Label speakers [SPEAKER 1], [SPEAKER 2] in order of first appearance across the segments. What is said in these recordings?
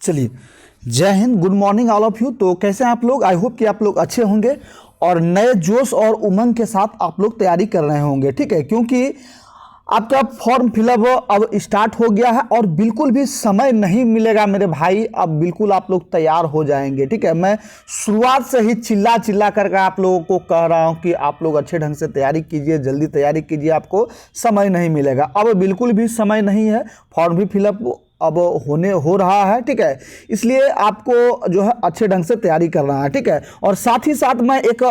[SPEAKER 1] चलिए, जय Hind, good morning all of you. तो कैसे हैं आप लोग? आई होप कि आप लोग अच्छे होंगे और नए जोश और उमंग के साथ आप लोग तैयारी कर रहे होंगे, ठीक है। क्योंकि आपका फॉर्म फिलअप अब स्टार्ट हो गया है और बिल्कुल भी समय नहीं मिलेगा मेरे भाई। अब बिल्कुल आप लोग तैयार हो जाएंगे, ठीक है। मैं शुरुआत से ही चिल्ला चिल्ला करके आप लोगों को कह रहा हूं कि आप लोग अच्छे ढंग से तैयारी कीजिए, जल्दी तैयारी कीजिए, आपको समय नहीं मिलेगा। अब बिल्कुल भी समय नहीं है, फॉर्म भी फिलअप अब हो रहा है, ठीक है। इसलिए आपको जो है अच्छे ढंग से तैयारी करना है, ठीक है। और साथ ही साथ मैं एक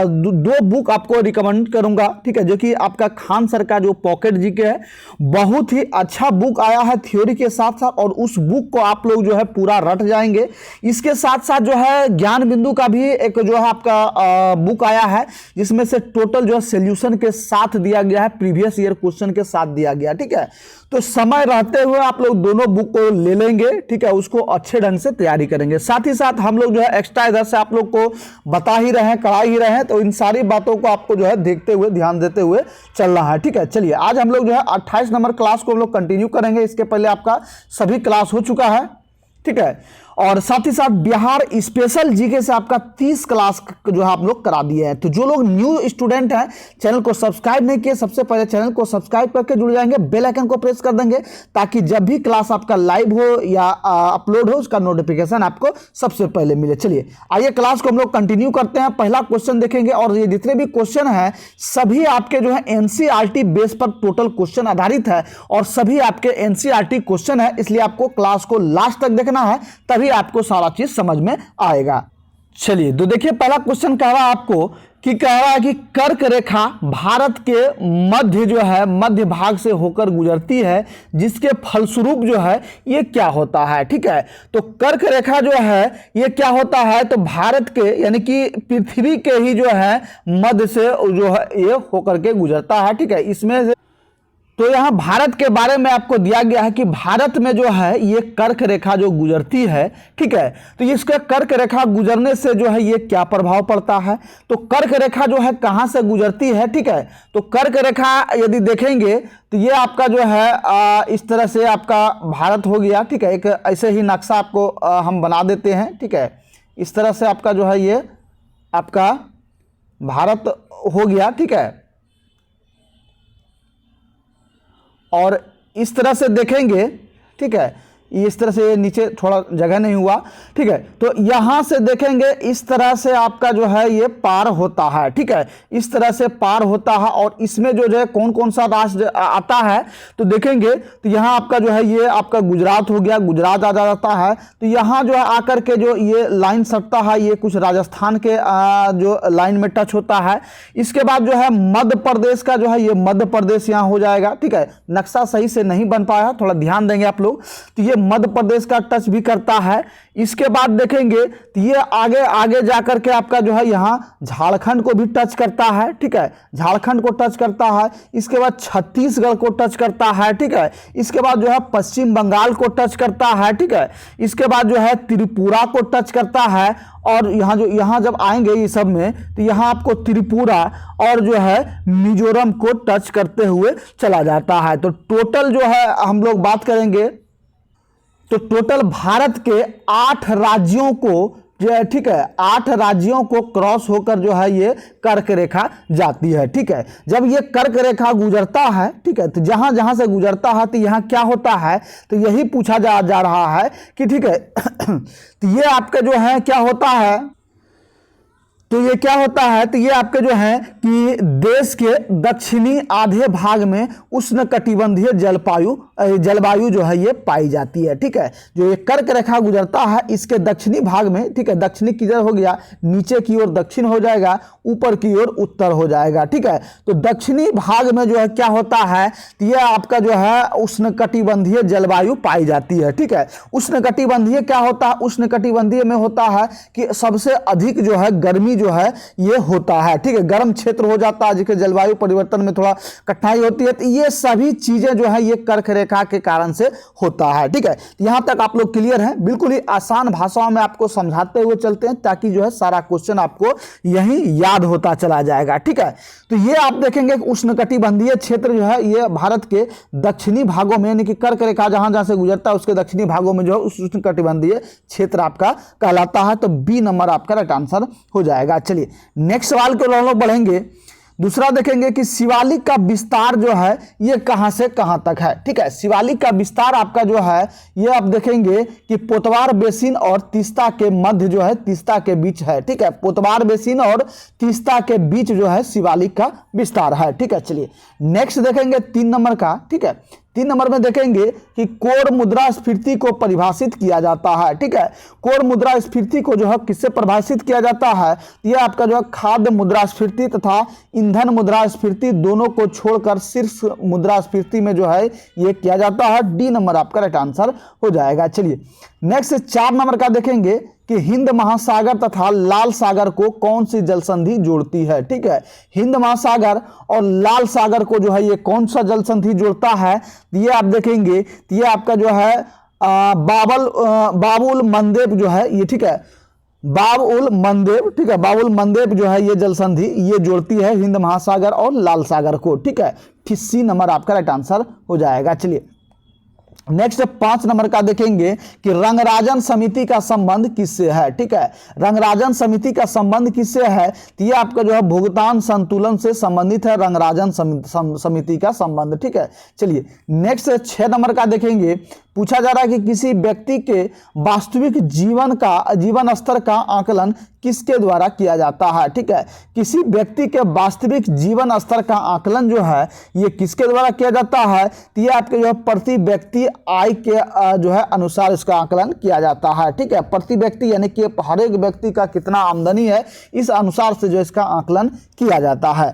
[SPEAKER 1] दो बुक आपको रिकमेंड करूंगा, ठीक है, जो कि आपका खान सर का जो पॉकेट जीके है, बहुत ही अच्छा बुक आया है थ्योरी के साथ साथ, और उस बुक को आप लोग जो है पूरा रट जाएंगे। इसके साथ साथ जो है ज्ञान बिंदु का भी एक जो है आपका बुक आया है, जिसमें से टोटल जो है सोल्यूशन के साथ दिया गया है, प्रीवियस ईयर क्वेश्चन के साथ दिया गया, ठीक है। तो समय रहते हुए आप लोग दोनों बुक को ले लेंगे, ठीक है, उसको अच्छे ढंग से तैयारी करेंगे। साथ ही साथ हम लोग जो है एक्स्ट्रा इधर से आप लोग को बता ही रहे हैं, करा ही रहे हैं, तो इन सारी बातों को आपको जो है देखते हुए, ध्यान देते हुए चलना है, ठीक है। चलिए, आज हम लोग जो है 28 नंबर क्लास को हम लोग कंटिन्यू करेंगे। इसके पहले आपका सभी क्लास हो चुका है, ठीक है। और साथ ही साथ बिहार स्पेशल जीके से आपका 30 क्लास जो है आप लोग करा दिए हैं। तो जो लोग न्यू स्टूडेंट हैं, चैनल को सब्सक्राइब नहीं किए, सबसे पहले चैनल को सब्सक्राइब करके जुड़ जाएंगे, बेल आइकन को प्रेस कर देंगे, ताकि जब भी क्लास आपका लाइव हो या अपलोड हो, उसका नोटिफिकेशन आपको सबसे पहले मिले। चलिए, आइए क्लास को हम लोग कंटिन्यू करते हैं। पहला क्वेश्चन देखेंगे, और ये जितने भी क्वेश्चन हैं सभी आपके जो है एनसीईआरटी बेस पर टोटल क्वेश्चन आधारित है, और सभी आपके एनसीईआरटी क्वेश्चन है। इसलिए आपको क्लास को लास्ट तक देखना है, तभी आपको सारा चीज समझ में आएगा। चलिए, तो देखिए, पहला क्वेश्चन कह रहा है आपको कि कह रहा है कि कर्क रेखा भारत के मध्य जो है, मध्य भाग से होकर गुजरती है, जिसके फलस्वरूप जो है ये क्या होता है, ठीक है। तो कर्क रेखा जो है ये क्या होता है, तो भारत के यानी कि पृथ्वी के ही जो है मध्य से जो है ये होकर के गुजरता है, ठीक है। इसमें से तो यहां भारत के बारे में आपको दिया गया है कि भारत में जो है ये कर्क रेखा जो गुजरती है, ठीक है। तो इसका कर्क रेखा गुजरने से जो है ये क्या प्रभाव पड़ता है, तो कर्क रेखा जो है कहां से गुजरती है, ठीक है। तो कर्क रेखा यदि देखेंगे तो ये आपका जो है इस तरह से आपका भारत हो गया, ठीक है। एक ऐसे ही नक्शा आपको हम बना देते हैं, ठीक है। इस तरह से आपका जो है ये आपका भारत हो गया, ठीक है। और इस तरह से देखेंगे, ठीक है, इस तरह से नीचे थोड़ा जगह नहीं हुआ, ठीक है। तो यहां से देखेंगे इस तरह से आपका जो है ये पार होता है, ठीक है। इस तरह से पार होता है, और इसमें जो है कौन कौन सा राज्य आता है तो देखेंगे, तो यहां आपका जो है ये आपका गुजरात हो गया, गुजरात आ जाता है। तो यहां जो है आकर के जो ये लाइन सटता है, ये कुछ राजस्थान के जो लाइन में टच होता है। इसके बाद जो है मध्य प्रदेश का जो है ये मध्य प्रदेश यहां हो जाएगा, ठीक है। नक्शा सही से नहीं बन पाया, थोड़ा ध्यान देंगे आप लोग। तो ये मध्य प्रदेश का टच भी करता है। इसके बाद देखेंगे तो ये आगे आगे जाकर के आपका जो है यहां झारखंड को भी टच करता है, ठीक है। झारखंड को टच करता है। इसके बाद छत्तीसगढ़ को टच करता है, ठीक है। इसके बाद जो है पश्चिम बंगाल को टच करता है, ठीक है। इसके बाद जो है त्रिपुरा को टच करता है, और यहां जब आएंगे ये सब में, तो यहां आपको त्रिपुरा और जो है मिजोरम को टच करते हुए चला जाता है। तो टोटल जो है हम लोग बात करेंगे, तो टोटल भारत के 8 राज्यों को जो है, ठीक है, 8 राज्यों को क्रॉस होकर जो है ये कर्क रेखा जाती है, ठीक है। जब ये कर्क रेखा गुजरता है, ठीक है, तो जहां जहां से गुजरता है तो यहां क्या होता है, तो यही पूछा जा रहा है कि ठीक है तो ये आपका जो है क्या होता है, तो ये क्या होता है, तो ये आपके जो है कि देश के दक्षिणी आधे भाग में उष्णकटिबंधीय जलवायु जो है ये पाई जाती है, ठीक है। जो ये कर्क रेखा गुजरता है इसके दक्षिणी भाग में, ठीक है, दक्षिणी किधर हो गया, नीचे की ओर दक्षिण हो जाएगा, ऊपर की ओर उत्तर हो जाएगा, ठीक है। तो दक्षिणी भाग में जो है क्या होता है, तो ये आपका जो है उष्णकटिबंधीय जलवायु पाई जाती है, ठीक है। उष्णकटिबंधीय क्या होता है, उष्णकटिबंधीय में होता है कि सबसे अधिक जो है गर्मी जो है ये होता है, ठीक है। गर्म क्षेत्र हो जाता है जिसके जलवायु परिवर्तन में थोड़ा कठिनाई होती है, तो ये सभी चीजें जो है ये कर्क रेखा के कारण से होता है, ठीक है। यहां तक आप लोग क्लियर हैं। बिल्कुल ही आसान भाषाओं में आपको समझाते हुए चलते हैं ताकि जो है सारा क्वेश्चन आपको यही याद होता चला जाएगा, ठीक है। तो ये आप देखेंगे उष्णकटिबंधीय क्षेत्र जो है ये भारत के दक्षिणी भागों में, यानी कि कर्क रेखा जहां जहां से गुजरता है उसके दक्षिणी भागों में जो है उष्णकटिबंधीय क्षेत्र आपका कहलाता है। तो बी नंबर आपका राइट आंसर हो जाएगा। चलिए नेक्स्ट सवाल के हम लोग बढ़ेंगे। दूसरा देखेंगे कि शिवालिक का विस्तार जो है ये कहां से कहां तक है, ठीक है। शिवालिक का विस्तार आपका जो है ये आप देखेंगे कि पोतवार बेसिन और तीस्ता के मध्य जो है, तीस्ता के बीच है, ठीक है। पोतवार बेसिन और तीस्ता के बीच जो है शिवालिक का विस्तार है, ठीक है। चलिए नेक्स्ट देखेंगे 3 नंबर का, ठीक है। 3 नंबर में देखेंगे कि कोण मुद्रास्फीति को परिभाषित किया जाता है, ठीक है। कोण मुद्रास्फीति को जो है किससे परिभाषित किया जाता है, यह आपका जो है खाद्य मुद्रास्फीति तथा ईंधन मुद्रास्फीति दोनों को छोड़कर शीर्ष मुद्रास्फीति में जो है ये किया जाता है। डी नंबर आपका राइट आंसर हो जाएगा। चलिए नेक्स्ट 4 नंबर का देखेंगे कि हिंद महासागर तथा लाल सागर को कौन सी जल संधि जोड़ती है, ठीक है। हिंद महासागर और लाल सागर को जो है ये कौन सा जल संधि जोड़ता है, ये आप देखेंगे तो ये आपका जो है बाबुल मंदेब जो है ये, ठीक है। बाबुल मंदेब, ठीक है। बाबुल मंदेब जो है ये जल संधि ये जोड़ती है हिंद महासागर और लाल सागर को, ठीक है। सी नंबर आपका राइट आंसर हो जाएगा। चलिए नेक्स्ट 5 नंबर का देखेंगे कि रंगराजन समिति का संबंध किससे है, ठीक है। रंगराजन समिति का संबंध किससे है, तो ये आपका जो है भुगतान संतुलन से संबंधित है रंगराजन समिति का संबंध, ठीक है। चलिए नेक्स्ट 6 नंबर का देखेंगे। पूछा जा रहा है कि किसी व्यक्ति के वास्तविक जीवन स्तर का आकलन किसके द्वारा किया जाता है, ठीक है। किसी व्यक्ति के वास्तविक जीवन स्तर का आकलन जो है ये किसके द्वारा किया जाता है, तो ये आपके जो है प्रति व्यक्ति आय के जो है अनुसार इसका आकलन किया जाता है, ठीक है। प्रति व्यक्ति यानी कि हर एक व्यक्ति का कितना आमदनी है इस अनुसार से जो इसका आकलन किया जाता है।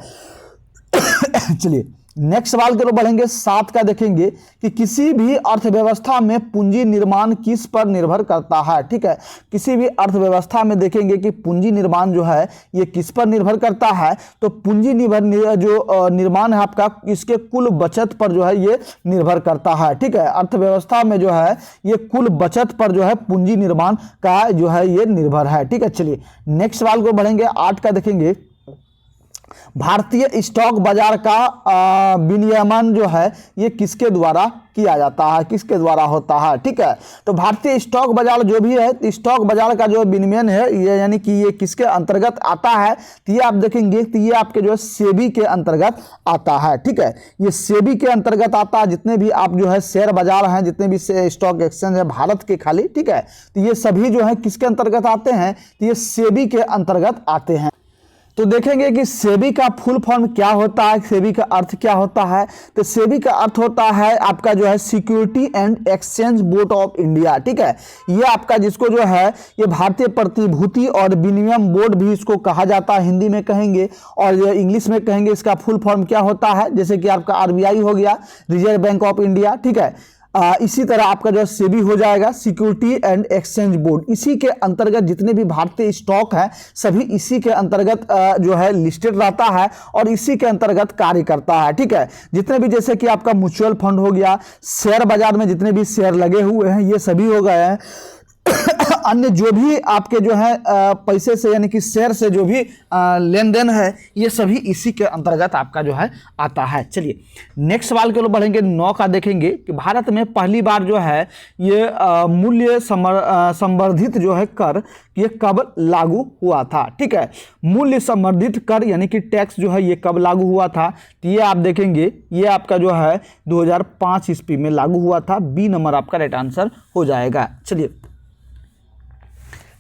[SPEAKER 1] चलिए नेक्स्ट सवाल की ओर बढ़ेंगे। 7 का देखेंगे कि किसी भी अर्थव्यवस्था में पूंजी निर्माण किस पर निर्भर करता है, ठीक है। किसी भी अर्थव्यवस्था में देखेंगे कि पूंजी निर्माण जो है ये किस पर निर्भर करता है, तो पूंजी निर्माण है आपका इसके कुल बचत पर जो है ये निर्भर करता है, ठीक है। अर्थव्यवस्था में जो है ये कुल बचत पर जो है पूंजी निर्माण का जो है ये निर्भर है, ठीक है। चलिए नेक्स्ट सवाल को बढ़ेंगे। 8 का देखेंगे भारतीय स्टॉक बाजार का विनियमन जो है ये किसके द्वारा किया जाता है, किसके द्वारा होता है, ठीक है। तो भारतीय स्टॉक बाजार जो भी है, स्टॉक बाजार का जो विनियमन है ये यानी कि ये किसके अंतर्गत आता है, तो ये आप देखेंगे तो ये आपके जो है सेबी के अंतर्गत आता है, ठीक है। ये सेबी के अंतर्गत आता है। जितने भी आप जो है शेयर बाजार हैं, जितने भी स्टॉक एक्सचेंज है भारत के खाली, ठीक है, तो ये सभी जो है किसके अंतर्गत आते हैं, तो ये सेबी के अंतर्गत आते हैं। तो देखेंगे कि सेबी का फुल फॉर्म क्या होता है, सेबी का अर्थ क्या होता है, तो सेबी का अर्थ होता है आपका जो है security and exchange board of India, ठीक है। ये आपका जिसको जो है ये भारतीय प्रतिभूति और विनिमय बोर्ड भी इसको कहा जाता है, हिंदी में कहेंगे, और इंग्लिश में कहेंगे इसका फुल फॉर्म क्या होता है, जैसे कि आपका आरबीआई हो गया, रिजर्व बैंक ऑफ इंडिया, ठीक है। इसी तरह आपका जो सेबी हो जाएगा सिक्योरिटी एंड एक्सचेंज बोर्ड। इसी के अंतर्गत जितने भी भारतीय स्टॉक हैं सभी इसी के अंतर्गत जो है लिस्टेड रहता है और इसी के अंतर्गत कार्य करता है, ठीक है। जितने भी जैसे कि आपका म्यूचुअल फंड हो गया, शेयर बाजार में जितने भी शेयर लगे हुए हैं ये सभी हो गए हैं। अन्य जो भी आपके जो है पैसे से यानी कि शेयर से जो भी लेन देन है ये सभी इसी के अंतर्गत आपका जो है आता है। चलिए नेक्स्ट सवाल के लिए बढ़ेंगे। 9 का देखेंगे कि भारत में पहली बार जो है ये मूल्य संवर्धित जो है कर ये कब लागू हुआ था, ठीक है। मूल्य संवर्धित कर यानी कि टैक्स जो है ये कब लागू हुआ था, तो ये आप देखेंगे ये आपका जो है 2005 ईस्वी में लागू हुआ था। बी नंबर आपका राइट आंसर हो जाएगा। चलिए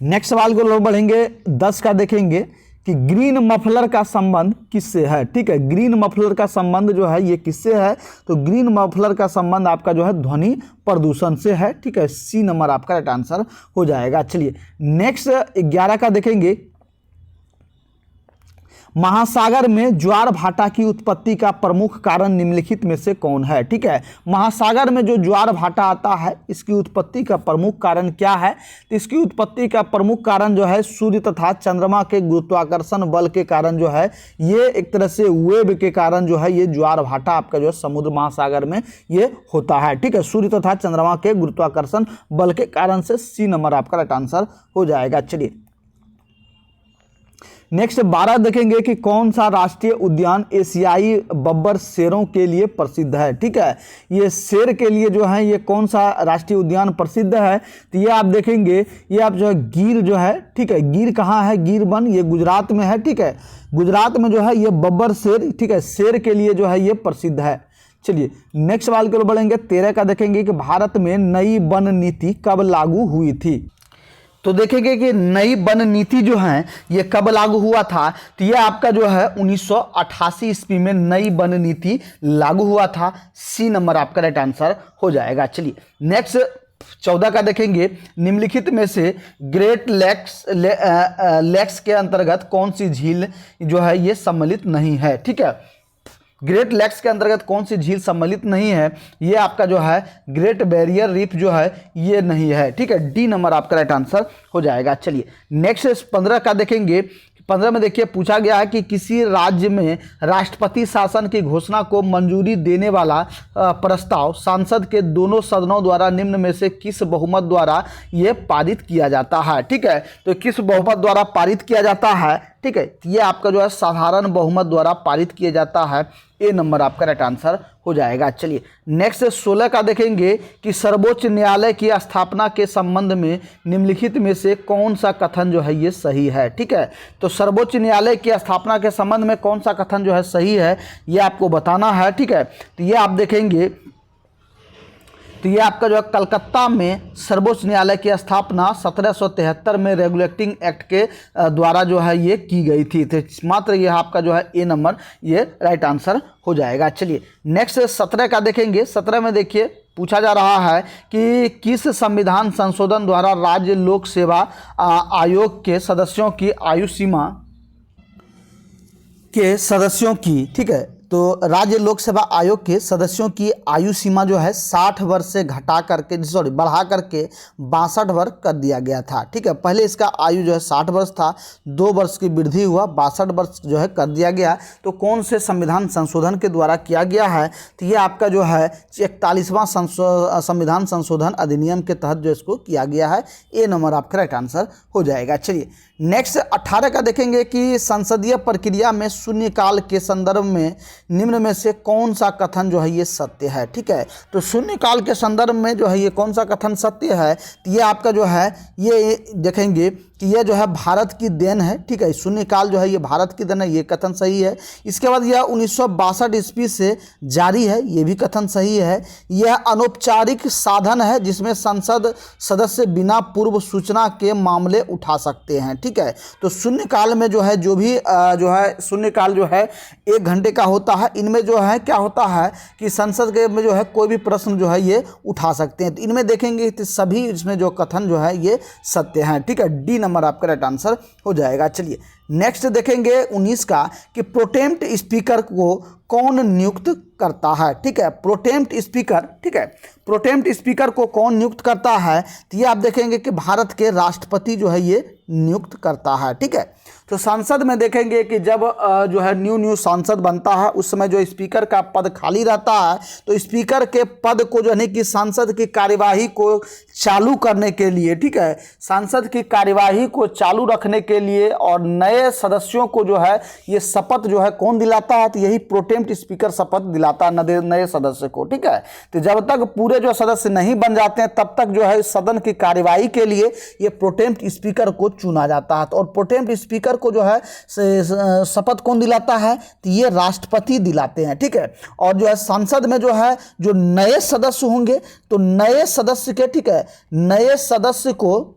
[SPEAKER 1] नेक्स्ट सवाल को लोग बढ़ेंगे। 10 का देखेंगे कि ग्रीन मफलर का संबंध किससे है, ठीक है। ग्रीन मफलर का संबंध जो है ये किससे है, तो ग्रीन मफलर का संबंध आपका जो है ध्वनि प्रदूषण से है, ठीक है। सी नंबर आपका राइट आंसर हो जाएगा। चलिए नेक्स्ट 11 का देखेंगे। महासागर में ज्वार भाटा की उत्पत्ति का प्रमुख कारण निम्नलिखित में से कौन है? ठीक है, महासागर में जो ज्वार भाटा आता है इसकी उत्पत्ति का प्रमुख कारण क्या है? तो इसकी उत्पत्ति का प्रमुख कारण जो है सूर्य तथा चंद्रमा के गुरुत्वाकर्षण बल के कारण जो है, ये एक तरह से वेव के कारण जो है ये ज्वार भाटा आपका जो है समुद्र महासागर में ये होता है। ठीक है, सूर्य तथा चंद्रमा के गुरुत्वाकर्षण बल के कारण से सी नंबर आपका राइट आंसर हो जाएगा। चलिए नेक्स्ट 12 देखेंगे कि कौन सा राष्ट्रीय उद्यान एशियाई बब्बर शेरों के लिए प्रसिद्ध है। ठीक है, ये शेर के लिए जो है ये कौन सा राष्ट्रीय उद्यान प्रसिद्ध है? तो ये आप देखेंगे, ये आप जो है गिर जो है, ठीक है, गिर कहाँ है? गिर वन, ये गुजरात में है। ठीक है, गुजरात में जो है ये बब्बर शेर, ठीक है, शेर के लिए जो है ये प्रसिद्ध है। चलिए नेक्स्ट सवाल की ओर बढ़ेंगे। 13 का देखेंगे कि भारत में नई वन नीति कब लागू हुई थी? तो देखेंगे कि नई वन नीति जो है ये कब लागू हुआ था? तो ये आपका जो है 1988 ईस्वी में नई वन नीति लागू हुआ था। सी नंबर आपका राइट आंसर हो जाएगा। चलिए नेक्स्ट 14 का देखेंगे, निम्नलिखित में से ग्रेट लेक्स के अंतर्गत कौन सी झील जो है ये सम्मिलित नहीं है? ठीक है, ग्रेट लेक्स के अंतर्गत कौन सी झील सम्मिलित नहीं है? ये आपका जो है ग्रेट बैरियर रीफ जो है ये नहीं है। ठीक है, डी नंबर आपका राइट आंसर हो जाएगा। चलिए नेक्स्ट 15 का देखेंगे। 15 में देखिए पूछा गया है कि किसी राज्य में राष्ट्रपति शासन की घोषणा को मंजूरी देने वाला प्रस्ताव सांसद के दोनों सदनों द्वारा निम्न में से किस बहुमत द्वारा ये पारित किया जाता है? ठीक है, तो किस बहुमत द्वारा पारित किया जाता है? ठीक है, ये आपका जो है साधारण बहुमत द्वारा पारित किया जाता है। ए नंबर आपका राइट आंसर हो जाएगा। चलिए नेक्स्ट 16 का देखेंगे कि सर्वोच्च न्यायालय की स्थापना के संबंध में निम्नलिखित में से कौन सा कथन जो है ये सही है? ठीक है, तो सर्वोच्च न्यायालय की स्थापना के संबंध में कौन सा कथन जो है सही है ये आपको बताना है। ठीक है, तो ये आप देखेंगे, तो ये आपका जो है कलकत्ता में सर्वोच्च न्यायालय की स्थापना 1773 में रेगुलेटिंग एक्ट के द्वारा जो है ये की गई थी। तो मात्र ये आपका जो है ए नंबर ये राइट आंसर हो जाएगा। चलिए नेक्स्ट 17 का देखेंगे। 17 में देखिए पूछा जा रहा है कि किस संविधान संशोधन द्वारा राज्य लोक सेवा आयोग के सदस्यों की आयु सीमा के सदस्यों की, ठीक है, तो राज्य लोक सेवा आयोग के सदस्यों की आयु सीमा जो है 60 वर्ष से घटा करके बढ़ा करके 62 वर्ष कर दिया गया था। ठीक है, पहले इसका आयु जो है 60 वर्ष था, 2 वर्ष की वृद्धि हुआ, 62 वर्ष जो है कर दिया गया। तो कौन से संविधान संशोधन के द्वारा किया गया है? तो ये आपका जो है 41वां संविधान संशोधन अधिनियम के तहत जो इसको किया गया है। ए नंबर आपका राइट आंसर हो जाएगा। चलिए नेक्स्ट 18 का देखेंगे कि संसदीय प्रक्रिया में शून्यकाल के संदर्भ में निम्न में से कौन सा कथन जो है ये सत्य है? ठीक है, तो शून्यकाल के संदर्भ में जो है ये कौन सा कथन सत्य है? तो ये आपका जो है ये देखेंगे कि यह जो है भारत की देन है। ठीक है, शून्यकाल जो है ये भारत की देन है, ये कथन सही है। इसके बाद यह 1962 ईस्वी से जारी है, ये भी कथन सही है। यह अनौपचारिक साधन है जिसमें संसद सदस्य बिना पूर्व सूचना के मामले उठा सकते हैं। ठीक है, तो शून्यकाल में जो है जो भी जो है शून्यकाल जो है 1 घंटे का होता है। इनमें जो है क्या होता है कि संसद के में जो है कोई भी प्रश्न जो है ये उठा सकते हैं। तो इनमें देखेंगे तो सभी इसमें जो कथन जो है ये सत्य हैं। ठीक है, डी नंबर आपका राइट आंसर हो जाएगा। चलिए नेक्स्ट देखेंगे 19 का कि प्रोटेम्प्ट स्पीकर को कौन नियुक्त करता है? ठीक है, प्रोटेम्प्ट स्पीकर, ठीक है, प्रोटेम्प्ट स्पीकर को कौन नियुक्त करता है? तो ये आप देखेंगे कि भारत के राष्ट्रपति जो है ये नियुक्त करता है। ठीक है, तो संसद में देखेंगे कि जब जो है न्यू सांसद बनता है उस समय जो स्पीकर का पद खाली रहता है, तो स्पीकर के पद को जो है कि संसद की कार्यवाही को चालू करने के लिए, ठीक है, संसद की कार्यवाही को चालू रखने के लिए और नए सदस्यों को जो है ये शपथ जो है कौन दिलाता है? तो यही प्रोटेम्प्ट स्पीकर शपथ दिलाता है नए सदस्य को। ठीक है, तो जब तक पूरे जो सदस्य नहीं बन जाते हैं तब तक जो है सदन की कार्यवाही के लिए ये प्रोटेम्प्ट स्पीकर को चुना जाता है। तो और प्रोटेम्प्ट स्पीकर को जो है शपथ कौन दिलाता है? तो ये राष्ट्रपति दिलाते हैं। ठीक है, और जो है संसद में जो है जो नए सदस्य होंगे तो नए सदस्य के, ठीक है, नए सदस्य को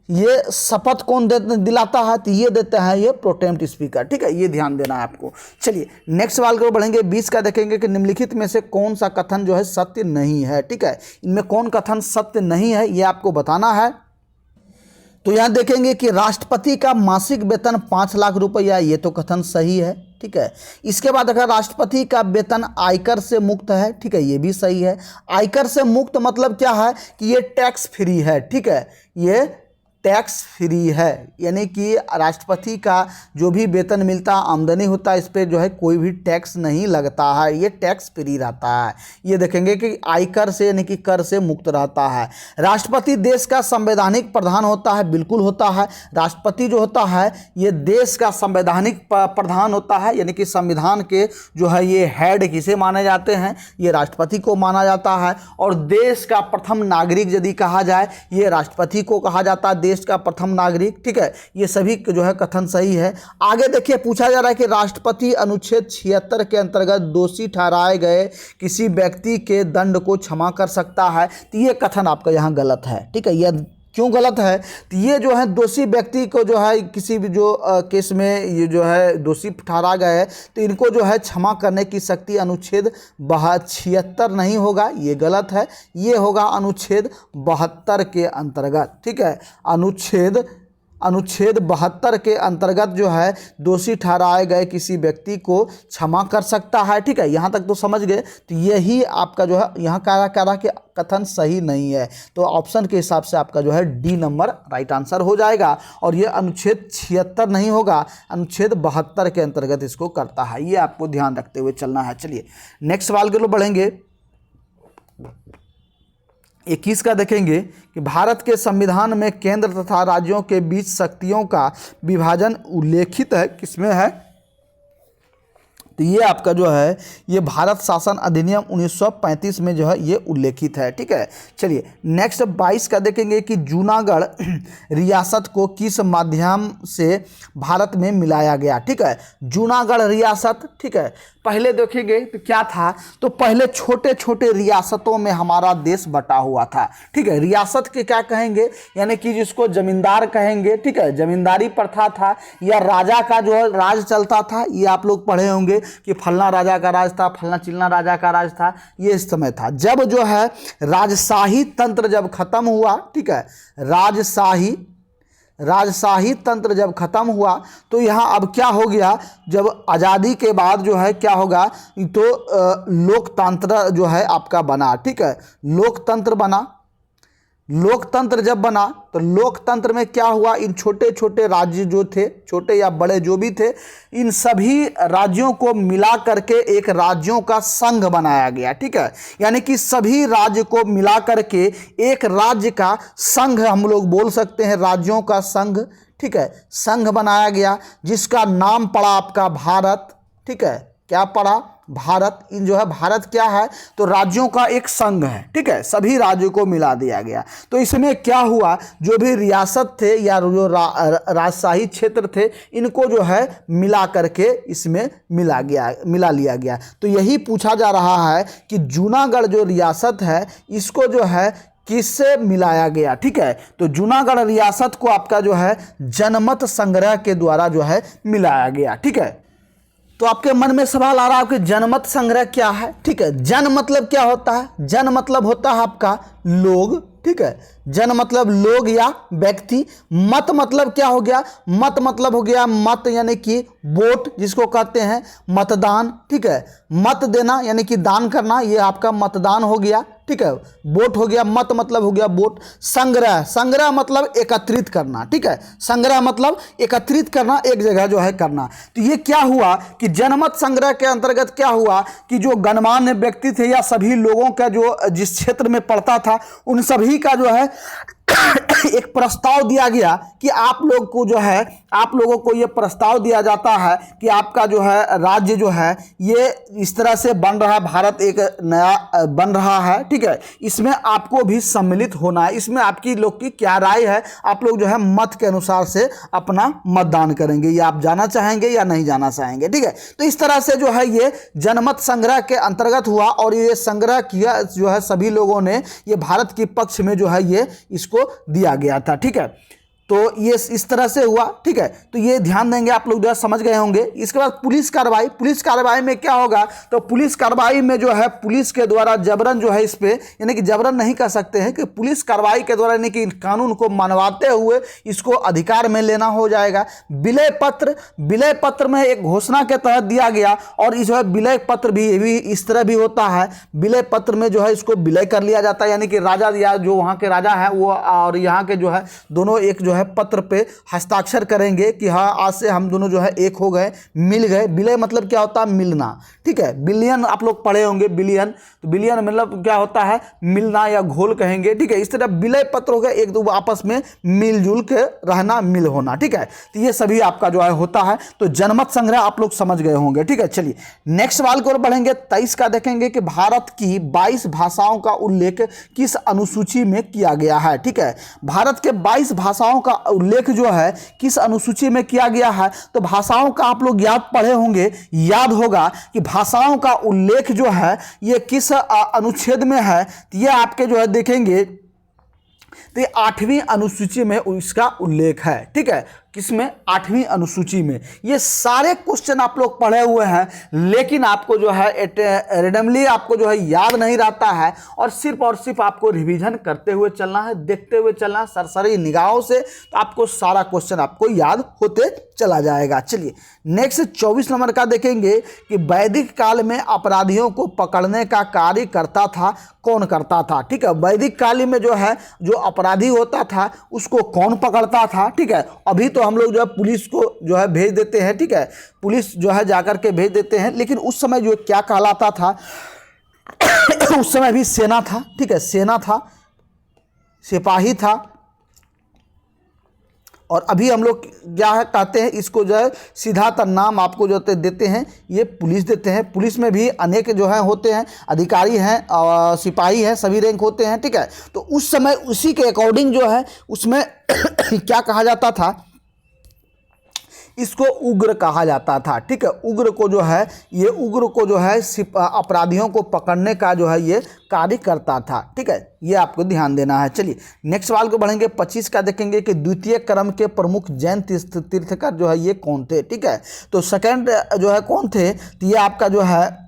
[SPEAKER 1] ये शपथ कौन दिलाता है? तो ये देते हैं ये प्रोटेम्प्ट स्पीकर। ठीक है, ये ध्यान देना है आपको। चलिए नेक्स्ट सवाल को बढ़ेंगे। 20 का देखेंगे कि निम्नलिखित में से कौन सा कथन जो है सत्य नहीं है? ठीक है, इनमें कौन कथन सत्य नहीं है ये आपको बताना है। तो यहाँ देखेंगे कि राष्ट्रपति का मासिक वेतन 5 लाख रुपया, ये तो कथन सही है, ठीक है। इसके बाद अगर राष्ट्रपति का वेतन आयकर से मुक्त है, ठीक है, ये भी सही है। आयकर से मुक्त मतलब क्या है कि ये टैक्स फ्री है, ठीक है, ये टैक्स फ्री है, यानी कि राष्ट्रपति का जो भी वेतन मिलता है, आमदनी होता है, इस पर जो है कोई भी टैक्स नहीं लगता है, ये टैक्स फ्री रहता है। ये देखेंगे कि आयकर से यानी कि कर से मुक्त रहता है। राष्ट्रपति देश का संवैधानिक प्रधान होता है, बिल्कुल होता है। राष्ट्रपति जो होता है ये देश का संवैधानिक प्रधान होता है, यानी कि संविधान के जो है ये हेड किसे माने जाते हैं, ये राष्ट्रपति को माना जाता है। और देश का प्रथम नागरिक यदि कहा जाए, ये राष्ट्रपति को कहा जाता है, देश का प्रथम नागरिक, ठीक है। ये सभी जो है कथन सही है। आगे देखिए पूछा जा रहा है कि राष्ट्रपति अनुच्छेद 76 के अंतर्गत दोषी ठहराए गए किसी व्यक्ति के दंड को क्षमा कर सकता है, तो ये कथन आपका यहाँ गलत है, ठीक है। यह क्यों गलत है, तो ये जो है दोषी व्यक्ति को जो है किसी भी जो केस में ये जो है दोषी ठहरा गए, तो इनको जो है क्षमा करने की शक्ति अनुच्छेद 76 नहीं होगा, ये गलत है। ये होगा अनुच्छेद 72 के अंतर्गत, ठीक है। अनुच्छेद 72 के अंतर्गत जो है दोषी ठहराए गए किसी व्यक्ति को क्षमा कर सकता है, ठीक है। यहाँ तक तो समझ गए। तो यही आपका जो है यहाँ कह रहा कि कथन सही नहीं है, तो ऑप्शन के हिसाब से आपका जो है डी नंबर राइट आंसर हो जाएगा। और ये अनुच्छेद 76 नहीं होगा, अनुच्छेद 72 के अंतर्गत इसको करता है, ये आपको ध्यान रखते हुए चलना है। चलिए नेक्स्ट सवाल के लिए बढ़ेंगे। 21 का देखेंगे कि भारत के संविधान में केंद्र तथा राज्यों के बीच शक्तियों का विभाजन उल्लेखित है, किसमें है, तो ये आपका जो है ये भारत शासन अधिनियम 1935 में जो है ये उल्लेखित है, ठीक है। चलिए नेक्स्ट 22 का देखेंगे कि जूनागढ़ रियासत को किस माध्यम से भारत में मिलाया गया, ठीक है। जूनागढ़ रियासत, ठीक है, पहले देखेंगे तो क्या था, तो पहले छोटे छोटे रियासतों में हमारा देश बटा हुआ था, ठीक है। रियासत के क्या कहेंगे, यानी कि जिसको जमींदार कहेंगे, ठीक है, जमींदारी प्रथा था, या राजा का जो है राज चलता था। ये आप लोग पढ़े होंगे कि फलना राजा का राज था, फलना चिलना राजा का राज था, ये इस समय था। जब जो है राजशाही तंत्र जब खत्म हुआ, ठीक है, राजशाही तंत्र जब खत्म हुआ, तो यहाँ अब क्या हो गया, जब आज़ादी के बाद जो है क्या होगा, तो लोकतंत्र जो है आपका बना, ठीक है, लोकतंत्र बना। लोकतंत्र जब बना तो लोकतंत्र में क्या हुआ, इन छोटे छोटे राज्य जो थे, छोटे या बड़े जो भी थे, इन सभी राज्यों को मिला करके एक राज्यों का संघ बनाया गया, ठीक है। यानी कि सभी राज्य को मिला करके एक राज्य का संघ हम लोग बोल सकते हैं, राज्यों का संघ, ठीक है, संघ बनाया गया, जिसका नाम पड़ा आपका भारत, ठीक है। क्या पड़ा, भारत। इन जो है भारत क्या है, तो राज्यों का एक संघ है, ठीक है, सभी राज्यों को मिला दिया गया। तो इसमें क्या हुआ, जो भी रियासत थे या जो राजशाही क्षेत्र थे, इनको जो है मिला करके इसमें मिला लिया गया। तो यही पूछा जा रहा है कि जूनागढ़ जो रियासत है इसको जो है किससे मिलाया गया, ठीक है। तो जूनागढ़ रियासत को आपका जो है जनमत संग्रह के द्वारा जो है मिलाया गया, ठीक है। तो आपके मन में सवाल आ रहा है कि जनमत संग्रह क्या है, ठीक है। जन मतलब क्या होता है, जन मतलब होता है आपका लोग, ठीक है। जन मतलब लोग या व्यक्ति। मत मतलब क्या हो गया, मत मतलब हो गया मत यानी कि वोट, जिसको कहते हैं मतदान, ठीक है। मत देना यानी कि दान करना, ये आपका मतदान हो गया, ठीक है। वोट हो गया, मत मतलब हो गया वोट। संग्रह, संग्रह मतलब एकत्रित करना, ठीक है। संग्रह मतलब एकत्रित करना, एक जगह जो है करना। तो ये क्या हुआ कि जनमत संग्रह के अंतर्गत क्या हुआ कि जो गणमान्य व्यक्ति थे या सभी लोगों का जो जिस क्षेत्र में पड़ता था, उन सभी का जो है एक प्रस्ताव दिया गया कि आप लोग को जो है, आप लोगों को ये प्रस्ताव दिया जाता है कि आपका जो है राज्य जो है ये इस तरह से बन रहा है, भारत एक नया बन रहा है, ठीक है। इसमें आपको भी सम्मिलित होना है, इसमें आपकी लोग की क्या राय है, आप लोग जो है मत के अनुसार से अपना मतदान करेंगे, या आप जाना चाहेंगे या नहीं जाना चाहेंगे, ठीक है। तो इस तरह से जो है ये जनमत संग्रह के अंतर्गत हुआ, और ये संग्रह किया जो है सभी लोगों ने, ये भारत के पक्ष में जो है ये इसको दिया गया था, ठीक है। तो ये इस तरह से हुआ, ठीक है। तो ये ध्यान देंगे, आप लोग जो है समझ गए होंगे। इसके बाद पुलिस कार्रवाई में क्या होगा, तो पुलिस कार्रवाई में जो है पुलिस के द्वारा जबरन जो है इस पे, यानी कि जबरन नहीं कर सकते हैं कि पुलिस कार्रवाई के द्वारा यानी कि कानून को मनवाते हुए इसको अधिकार में लेना हो जाएगा। विलय पत्र में एक घोषणा के तहत दिया गया, और इस जो है विलय पत्र भी इस तरह भी होता है। विलय पत्र में जो है इसको विलय कर लिया जाता है, यानी कि राजा या जो वहाँ के राजा है वो और यहाँ के जो है दोनों एक जो है पत्र पे हस्ताक्षर करेंगे कि हाँ आज से हम दोनों जो है एक हो गए, मिल गए। विलय मतलब क्या होता है, मिलना, ठीक है। बिलियन आप लोग पढ़े होंगे, बिलियन, तो बिलियन मतलब क्या होता है, मिलना या घोल कहेंगे, ठीक है। इस तरह विलय पत्र हो गया, एक दो आपस में मिलजुल के रहना, मिल होना, ठीक है। तो ये सभी आपका जो है होता है। तो जनमत संग्रह आप लोग समझ गए होंगे, ठीक है। चलिए नेक्स्ट सवाल को बढ़ेंगे। 23 का देखेंगे कि भारत की 22 भाषाओं का उल्लेख किस अनुसूची में किया गया है, ठीक है। भारत के 22 भाषाओं का उल्लेख जो है किस अनुसूची में किया गया है, तो भाषाओं का आप लोग याद पढ़े होंगे, याद होगा कि भाषाओं का उल्लेख जो है ये किस अनुच्छेद में है, तो ये आपके जो है देखेंगे तो 8वीं अनुसूची में इसका उल्लेख है, ठीक है। किसमें, 8वीं अनुसूची में। ये सारे क्वेश्चन आप लोग पढ़े हुए हैं, लेकिन आपको जो है रेंडमली आपको जो है याद नहीं रहता है, और सिर्फ आपको रिवीजन करते हुए चलना है, देखते हुए चलना है सरसरी निगाहों से, तो आपको सारा क्वेश्चन आपको याद होते चला जाएगा। चलिए नेक्स्ट 24 नंबर का देखेंगे कि वैदिक काल में अपराधियों को पकड़ने का कार्य करता था, कौन करता था, ठीक है। वैदिक काल में जो है जो अपराधी होता था उसको कौन पकड़ता था, ठीक है। अभी तो हम लोग जो है पुलिस को जो है भेज देते हैं, ठीक है, पुलिस जो है जाकर के भेज देते हैं, लेकिन उस समय जो क्या कहलाता था उस समय भी सेना था, ठीक है, सेना था, सिपाही था, और अभी हम लोग क्या है कहते हैं इसको जो है सीधा तर नाम आपको जो देते हैं ये पुलिस देते हैं। पुलिस में भी अनेक जो है होते हैं, अधिकारी हैं, सिपाही हैं, सभी रैंक होते हैं, ठीक है। तो उस समय उसी के अकॉर्डिंग जो है उसमें क्या कहा जाता था, इसको उग्र कहा जाता था, ठीक है। उग्र को जो है ये उग्र को जो है अपराधियों को पकड़ने का जो है ये कार्य करता था, ठीक है। ये आपको ध्यान देना है। चलिए नेक्स्ट सवाल को बढ़ेंगे। 25 का देखेंगे कि द्वितीय क्रम के प्रमुख जैन तीर्थकर जो है ये कौन थे, ठीक है। तो सेकंड जो है कौन थे, तो ये आपका जो है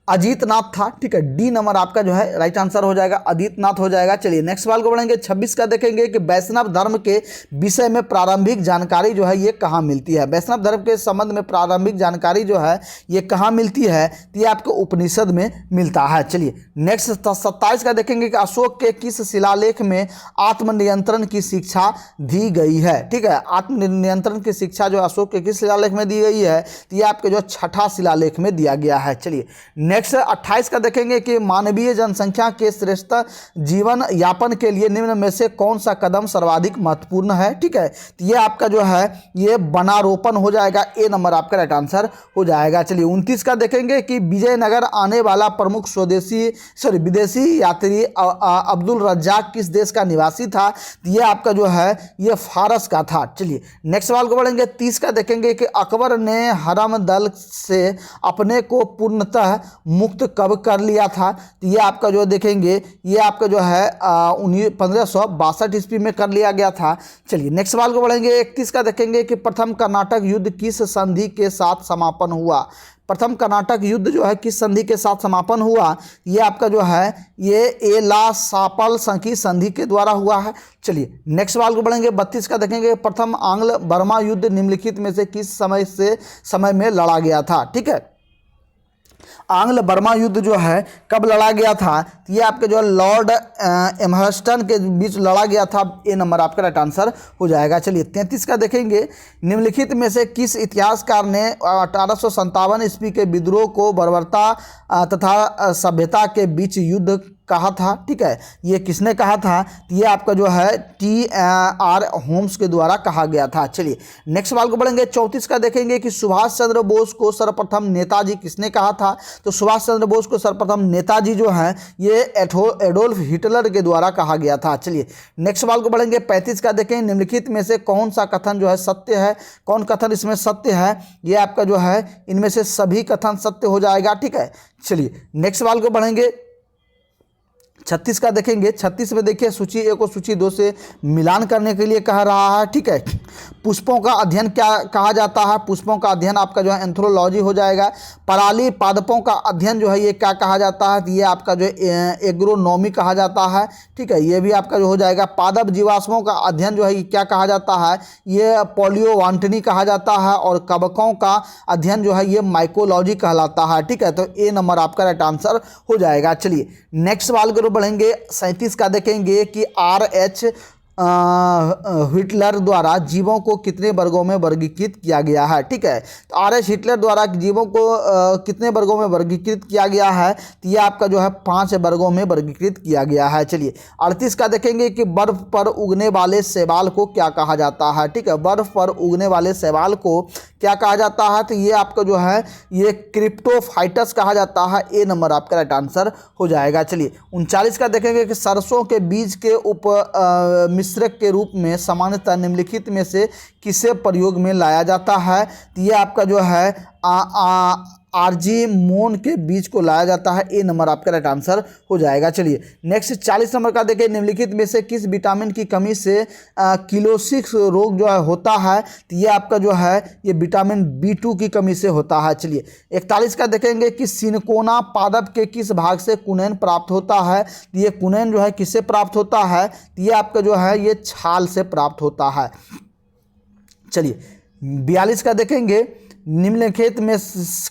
[SPEAKER 1] अजीतनाथ था, ठीक है। डी नंबर आपका जो है राइट आंसर हो जाएगा, अजीतनाथ हो जाएगा। चलिए नेक्स्ट सवाल को बढ़ेंगे। 26 का देखेंगे कि वैष्णव धर्म के विषय में प्रारंभिक जानकारी जो है ये कहाँ मिलती है। वैष्णव धर्म के संबंध में प्रारंभिक जानकारी जो है ये कहाँ मिलती है, तो ये आपको उपनिषद में मिलता है। चलिए नेक्स्ट 27 का देखेंगे कि अशोक के किस शिलालेख में आत्मनियंत्रण की शिक्षा दी गई है, ठीक है। आत्मनियंत्रण की शिक्षा जो अशोक के किस शिलालेख में दी गई है, तो ये आपके जो 6ठा शिलालेख में दिया गया है। चलिए नेक्स्ट 28 का देखेंगे कि मानवीय जनसंख्या के श्रेष्ठ जीवन यापन के लिए निम्न में से कौन सा कदम सर्वाधिक महत्वपूर्ण है, ठीक है। तो ये आपका जो है ये वनारोपण हो जाएगा, ए नंबर आपका राइट आंसर हो जाएगा। चलिए 29 का देखेंगे कि विजयनगर आने वाला प्रमुख विदेशी यात्री अब्दुल रज्जाक किस देश का निवासी था, तो ये आपका जो है ये फारस का था। चलिए नेक्स्ट सवाल को बढ़ेंगे। 30 का देखेंगे कि अकबर ने हरम दल से अपने को पूर्णतः मुक्त कब कर लिया था, तो ये आपका जो देखेंगे ये आपका जो है 1562 ईस्वी में कर लिया गया था। चलिए नेक्स्ट सवाल को बढ़ेंगे। 31 का देखेंगे कि प्रथम कर्नाटक युद्ध किस संधि के साथ समापन हुआ। प्रथम कर्नाटक युद्ध जो है किस संधि के साथ समापन हुआ, ये आपका जो है ये एलासापल की संधि के द्वारा हुआ है। चलिए नेक्स्ट सवाल को बढ़ेंगे। 32 का देखेंगे प्रथम आंग्ल बर्मा युद्ध निम्नलिखित में से किस समय में लड़ा गया था, ठीक है। आंग्ल बर्मा युद्ध जो है कब लड़ा गया था, तो ये आपके जो है लॉर्ड एम्हर्स्टन के बीच लड़ा गया था, ए नंबर आपका राइट आंसर हो जाएगा। चलिए 33 का देखेंगे। निम्नलिखित में से किस इतिहासकार ने 1857 ईस्वी के विद्रोह को बर्बरता तथा सभ्यता के बीच युद्ध कहा था, ठीक है। ये किसने कहा था, तो ये आपका जो है T.R. होम्स के द्वारा कहा गया था। चलिए नेक्स्ट सवाल को बढ़ेंगे। 34 का देखेंगे कि सुभाष चंद्र बोस को सर्वप्रथम नेताजी किसने कहा था, तो सुभाष चंद्र बोस को सर्वप्रथम नेताजी जो है ये एडोल्फ हिटलर के द्वारा कहा गया था। चलिए नेक्स्ट सवाल को बढ़ेंगे। 35 का देखें निम्नलिखित में से कौन सा कथन जो है सत्य है, कौन कथन इसमें सत्य है, ये आपका जो है इनमें से सभी कथन सत्य हो जाएगा, ठीक है। चलिए नेक्स्ट सवाल को बढ़ेंगे। 36 का देखेंगे, 36 में देखिए सूची 1 और सूची 2 से मिलान करने के लिए कह रहा है, ठीक है। पुष्पों का अध्ययन क्या कहा जाता है? पुष्पों का अध्ययन आपका जो है एंथ्रोलॉजी हो जाएगा। पराली पादपों का अध्ययन जो है ये क्या कहा जाता है? ये आपका जो एग्रोनॉमी कहा जाता है, ठीक है, ये भी आपका जो हो जाएगा। पादप जीवाश्मों का अध्ययन जो है ये क्या कहा जाता है? ये पॉलियोवांटनी कहा जाता है। और कवकों का अध्ययन जो है ये माइकोलॉजी कहलाता है, ठीक है। तो ए नंबर आपका राइट आंसर हो जाएगा। चलिए नेक्स्ट सवाल की ओर बढ़ेंगे। 37 का देखेंगे कि RH हिटलर द्वारा जीवों को कितने वर्गों में वर्गीकृत किया गया है, ठीक है। तो RH हिटलर द्वारा जीवों को कितने वर्गों में वर्गीकृत किया गया है? तो ये आपका जो है 5 वर्गों में वर्गीकृत किया गया है। चलिए 38 का देखेंगे कि बर्फ पर उगने वाले शैवाल को क्या कहा जाता है, ठीक है। बर्फ पर उगने वाले शैवाल को क्या कहा जाता है? तो ये आपका जो है ये क्रिप्टोफाइटस कहा जाता है। ए नंबर आपका राइट आंसर हो जाएगा। चलिए 39 का देखेंगे कि सरसों के बीज के मिश्रक के रूप में सामान्यतः निम्नलिखित में से किसे प्रयोग में लाया जाता है? तो ये आपका जो है आर्जीमोन के बीज को लाया जाता है। ए नंबर आपका राइट आंसर हो जाएगा। चलिए नेक्स्ट 40 नंबर का देखिए, निम्नलिखित में से किस विटामिन की कमी से किलोसिस रोग जो है होता है? तो ये आपका जो है ये विटामिन B2 की कमी से होता है। चलिए 41 का देखेंगे कि सिनकोना पादप के किस भाग से कुनैन प्राप्त होता है? तो ये कुनैन जो है किससे प्राप्त होता है? तो ये आपका जो है ये छाल से प्राप्त होता है। चलिए 42 का देखेंगे, निम्नलिखित में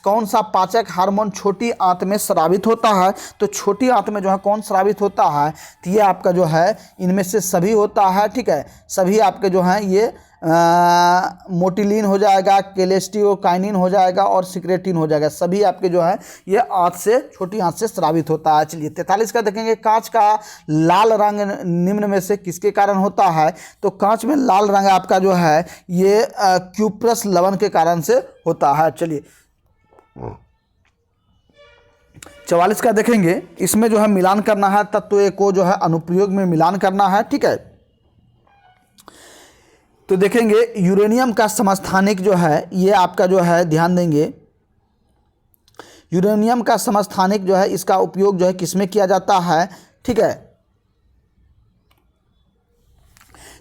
[SPEAKER 1] कौन सा पाचक हार्मोन छोटी आंत में स्रावित होता है? तो छोटी आंत में जो है कौन स्रावित होता है? तो ये आपका जो है इनमें से सभी होता है, ठीक है। सभी आपके जो हैं ये मोटिलिन हो जाएगा, केलेस्टियोकाइनिन हो जाएगा और सिक्रेटिन हो जाएगा। सभी आपके जो है ये आंत से, छोटी आंत से स्रावित होता है। चलिए 43 का देखेंगे, कांच का लाल रंग निम्न में से किसके कारण होता है? तो कांच में लाल रंग आपका जो है ये क्यूप्रस लवण के कारण से होता है। चलिए 44 का देखेंगे, इसमें जो है मिलान करना है, तत्व A को जो है अनुप्रयोग में मिलान करना है, ठीक है। तो देखेंगे यूरेनियम का समस्थानिक जो है ये आपका जो है ध्यान देंगे, यूरेनियम का समस्थानिक जो है इसका उपयोग जो है किसमें किया जाता है, ठीक है।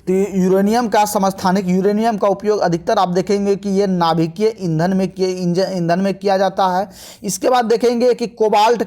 [SPEAKER 1] तो यूरेनियम का समस्थानिक, यूरेनियम का उपयोग अधिकतर आप देखेंगे कि ये नाभिकीय ईंधन में किया जाता है। इसके बाद देखेंगे कि कोबाल्ट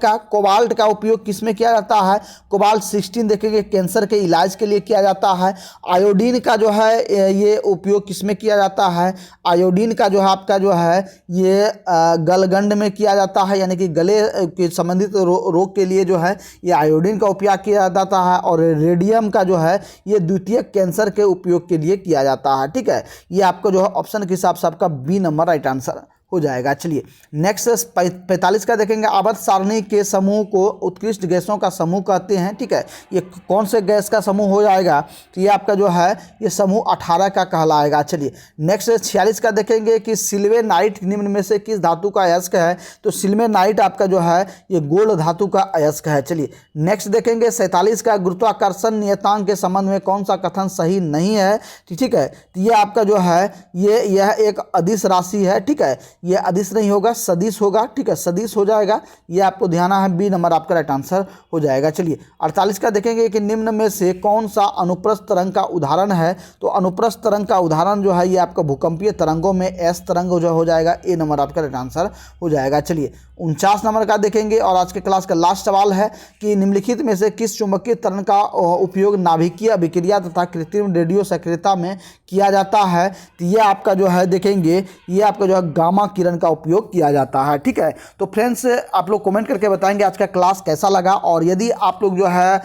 [SPEAKER 1] का उपयोग किस में किया जाता है? कोबाल्ट 16 देखेंगे कैंसर के इलाज के लिए किया जाता है। आयोडीन का जो है ये उपयोग किस में किया जाता है? आयोडीन का जो है आपका जो है ये गलगंड में किया जाता है, यानी कि गले के संबंधित रोग के लिए जो है ये आयोडीन का उपयोग किया जाता है। और रेडियम का जो है ये द्वितीय कैंसर के उपयोग के लिए किया जाता है, ठीक है। ये आपको जो है ऑप्शन के हिसाब से आपका बी नंबर राइट आंसर हो जाएगा। चलिए नेक्स्ट 45 का देखेंगे, आवर्त सारणी के समूह को उत्कृष्ट गैसों का समूह कहते हैं, ठीक है। ये कौन से गैस का समूह हो जाएगा? तो ये आपका जो है ये समूह 18 का कहलाएगा। चलिए नेक्स्ट 46 का देखेंगे कि सिल्वेनाइट निम्न में से किस धातु का अयस्क है? तो सिल्वेनाइट आपका जो है ये गोल्ड धातु का अयस्क है। चलिए नेक्स्ट देखेंगे 47 का, गुरुत्वाकर्षण नियतांक के संबंध में कौन सा कथन सही नहीं है? ठीक है, तो ये आपका जो है यह एक अदिश राशि है, ठीक है। ये अदिश नहीं होगा, सदिश होगा, ठीक है, सदिश हो जाएगा। ये आपको ध्यान है, बी नंबर आपका राइट आंसर हो जाएगा। चलिए 48 का देखेंगे कि निम्न में से कौन सा अनुप्रस्थ तरंग का उदाहरण है? तो अनुप्रस्थ तरंग का उदाहरण जो है ये आपका भूकंपीय तरंगों में एस तरंग जो हो जाएगा। ए नंबर आपका राइट आंसर हो जाएगा। चलिए 49 नंबर का देखेंगे और आज के क्लास का लास्ट सवाल है कि निम्नलिखित में से किस चुंबकीय तरंग का उपयोग नाभिकीय अभिक्रिया तथा कृत्रिम रेडियो सक्रियता में किया जाता है? तो ये आपका जो है देखेंगे ये आपका जो है गामा किरण का उपयोग किया जाता है, ठीक है। तो फ्रेंड्स आप लोग कमेंट करके बताएंगे आज का क्लास कैसा लगा। और यदि आप लोग जो है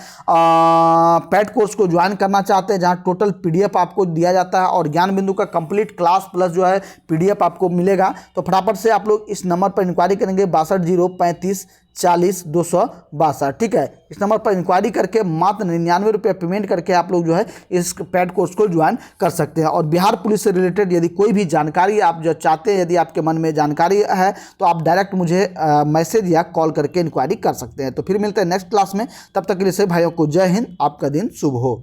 [SPEAKER 1] पैड कोर्स को ज्वाइन करना चाहते हैं जहां टोटल PDF आपको दिया जाता है और ज्ञान बिंदु का कंप्लीट क्लास प्लस जो है PDF आपको मिलेगा, तो फटाफट से आप लोग इस नंबर पर इंक्वायरी करेंगे 62 035 40 262, ठीक है। इस नंबर पर इंक्वायरी करके मात्र 99 रुपये पेमेंट करके आप लोग जो है इस पैड कोर्स को ज्वाइन कर सकते हैं। और बिहार पुलिस से रिलेटेड यदि कोई भी जानकारी आप जो चाहते हैं, यदि आपके मन में जानकारी है तो आप डायरेक्ट मुझे मैसेज या कॉल करके इंक्वायरी कर सकते हैं। तो फिर मिलते हैं नेक्स्ट क्लास में, तब तक के लिए सभी भाइयों को जय हिंद, आपका दिन शुभ हो।